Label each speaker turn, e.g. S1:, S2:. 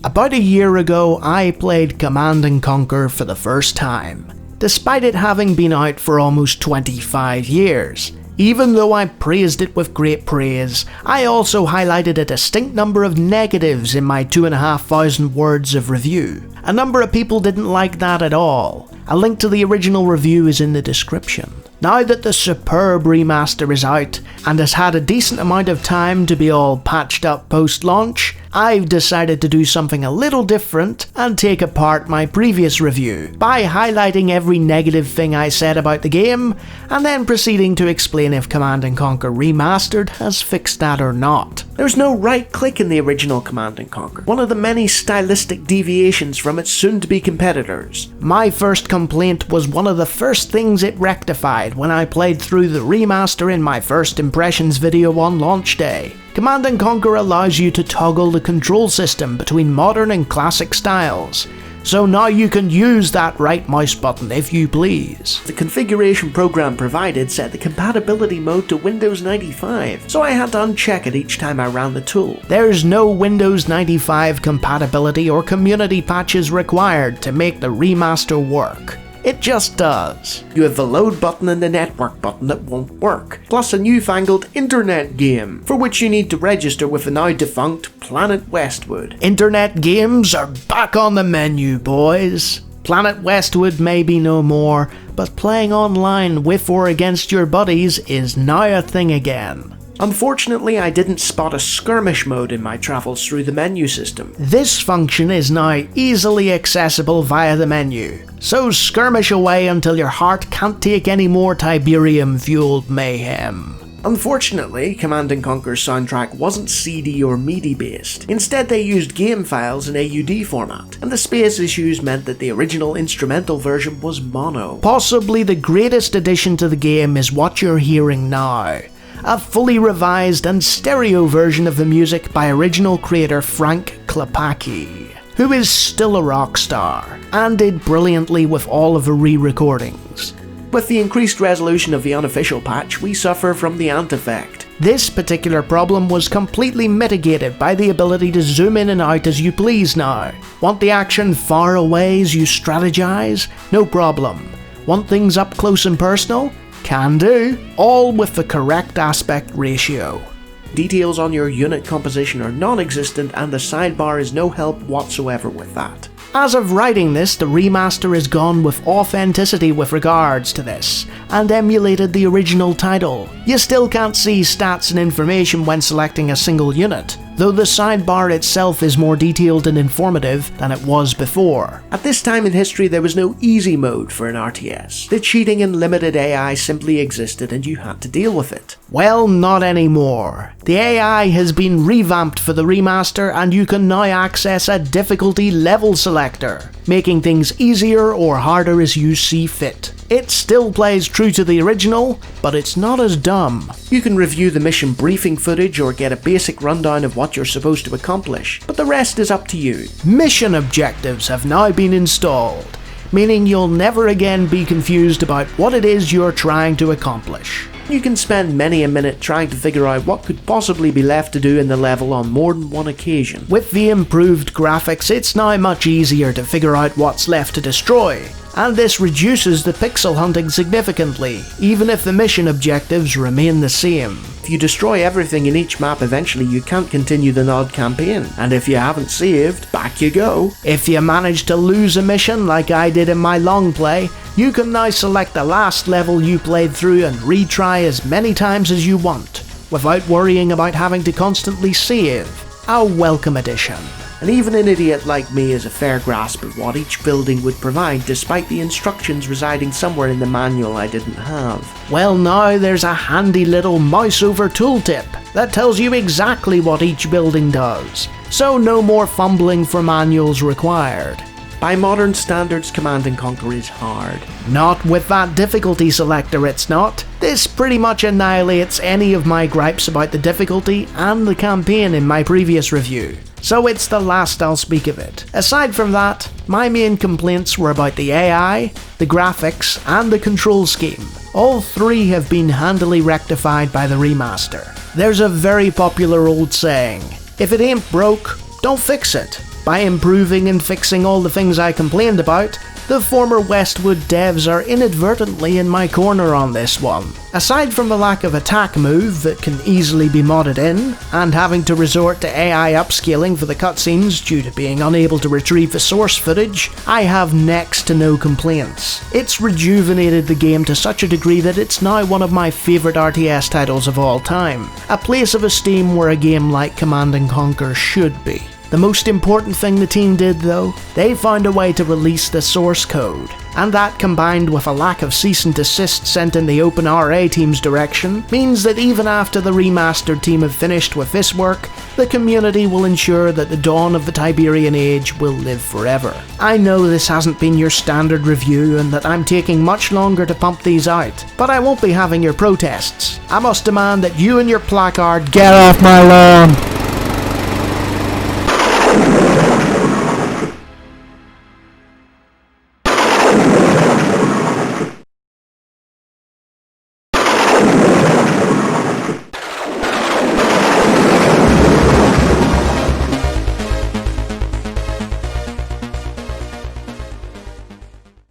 S1: About a year ago, I played Command & Conquer for the first time, despite it having been out for almost 25 years. Even though I praised it with great praise, I also highlighted a distinct number of negatives in my 2,500 words of review. A number of people didn't like that at all. A link to the original review is in the description. Now that the superb remaster is out, and has had a decent amount of time to be all patched up post-launch, I've decided to do something a little different and take apart my previous review by highlighting every negative thing I said about the game, and then proceeding to explain if Command & Conquer Remastered has fixed that or not. There's no right click in the original Command & Conquer, one of the many stylistic deviations from its soon-to-be competitors. My first complaint was one of the first things it rectified when I played through the remaster in my first impressions video on launch day. Command & Conquer allows you to toggle the control system between modern and classic styles, so now you can use that right mouse button if you please. The configuration program provided set the compatibility mode to Windows 95, so I had to uncheck it each time I ran the tool. There's no Windows 95 compatibility or community patches required to make the remaster work. It just does. You have the load button and the network button that won't work, plus a newfangled internet game, for which you need to register with the now defunct Planet Westwood. Internet games are back on the menu, boys. Planet Westwood may be no more, but playing online with or against your buddies is now a thing again. Unfortunately, I didn't spot a skirmish mode in my travels through the menu system. This function is now easily accessible via the menu, so skirmish away until your heart can't take any more Tiberium-fueled mayhem. Unfortunately, Command & Conquer's soundtrack wasn't CD or MIDI based. Instead, they used game files in AUD format, and the space issues meant that the original instrumental version was mono. Possibly the greatest addition to the game is what you're hearing now. A fully revised and stereo version of the music by original creator Frank Klepacki, who is still a rock star, and did brilliantly with all of the re-recordings. With the increased resolution of the unofficial patch, we suffer from the ant effect. This particular problem was completely mitigated by the ability to zoom in and out as you please now. Want the action far away as you strategize? No problem. Want things up close and personal? Can do, all with the correct aspect ratio. Details on your unit composition are non-existent and the sidebar is no help whatsoever with that. As of writing this, the remaster is gone with authenticity with regards to this, and emulated the original title. You still can't see stats and information when selecting a single unit, though the sidebar itself is more detailed and informative than it was before. At this time in history there was no easy mode for an RTS. The cheating and limited AI simply existed and you had to deal with it. Well, not anymore. The AI has been revamped for the remaster and you can now access a difficulty level selector, making things easier or harder as you see fit. It still plays true to the original, but it's not as dumb. You can review the mission briefing footage or get a basic rundown of what you're supposed to accomplish, but the rest is up to you. Mission objectives have now been installed, meaning you'll never again be confused about what it is you're trying to accomplish. You can spend many a minute trying to figure out what could possibly be left to do in the level on more than one occasion. With the improved graphics, it's now much easier to figure out what's left to destroy, and this reduces the pixel hunting significantly, even if the mission objectives remain the same. If you destroy everything in each map, eventually you can't continue the nod campaign, and if you haven't saved, back you go. If you manage to lose a mission like I did in my long play, you can now select the last level you played through and retry as many times as you want, without worrying about having to constantly save. A welcome addition. And even an idiot like me has a fair grasp of what each building would provide despite the instructions residing somewhere in the manual I didn't have. Well, now there's a handy little mouse-over tooltip that tells you exactly what each building does, so no more fumbling for manuals required. By modern standards, Command & Conquer is hard. Not with that difficulty selector, it's not. This pretty much annihilates any of my gripes about the difficulty and the campaign in my previous review, so it's the last I'll speak of it. Aside from that, my main complaints were about the AI, the graphics, and the control scheme. All three have been handily rectified by the remaster. There's a very popular old saying, if it ain't broke, don't fix it. By improving and fixing all the things I complained about, the former Westwood devs are inadvertently in my corner on this one. Aside from the lack of attack move that can easily be modded in, and having to resort to AI upscaling for the cutscenes due to being unable to retrieve the source footage, I have next to no complaints. It's rejuvenated the game to such a degree that it's now one of my favourite RTS titles of all time, a place of esteem where a game like Command & Conquer should be. The most important thing the team did though, they found a way to release the source code, and that combined with a lack of cease and desist sent in the OpenRA team's direction, means that even after the Remastered team have finished with this work, the community will ensure that the dawn of the Tiberian Age will live forever. I know this hasn't been your standard review and that I'm taking much longer to pump these out, but I won't be having your protests. I must demand that you and your placard get off my lawn!